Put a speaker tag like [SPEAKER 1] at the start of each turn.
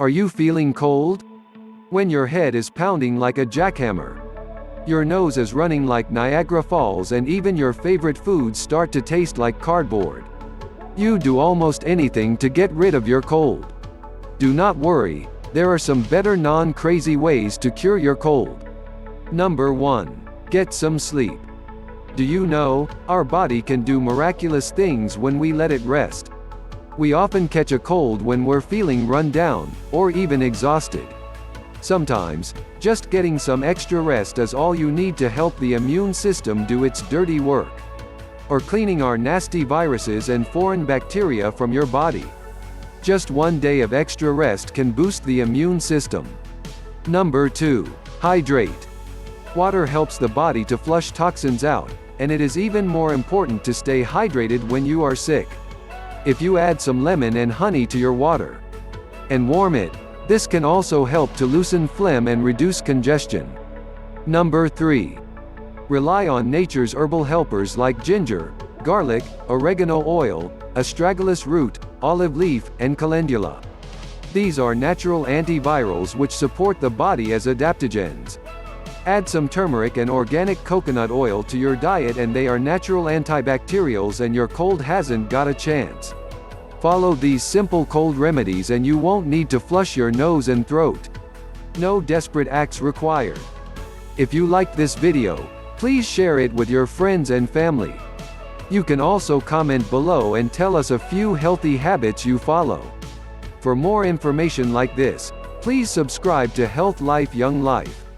[SPEAKER 1] Are you feeling cold? When your head is pounding like a jackhammer, your nose is running like Niagara Falls, and even your favorite foods start to taste like cardboard. You do almost anything to get rid of your cold. Do not worry, there are some better non-crazy ways to cure your cold. Number 1. Get some sleep. Do you know, our body can do miraculous things when we let it rest? We often catch a cold when we're feeling run down, or even exhausted. Sometimes, just getting some extra rest is all you need to help the immune system do its dirty work. Or cleaning our nasty viruses and foreign bacteria from your body. Just one day of extra rest can boost the immune system. Number 2. Hydrate. Water helps the body to flush toxins out, and it is even more important to stay hydrated when you are sick. If you add some lemon and honey to your water and warm it, this can also help to loosen phlegm and reduce congestion. Number 3. Rely on nature's herbal helpers like ginger, garlic, oregano oil, astragalus root, olive leaf, and calendula. These are natural antivirals which support the body as adaptogens. Add some turmeric and organic coconut oil to your diet and they are natural antibacterials, and your cold hasn't got a chance. Follow these simple cold remedies and you won't need to flush your nose and throat. No desperate acts required. If you liked this video, please share it with your friends and family. You can also comment below and tell us a few healthy habits you follow. For more information like this, please subscribe to Health Life Young Life.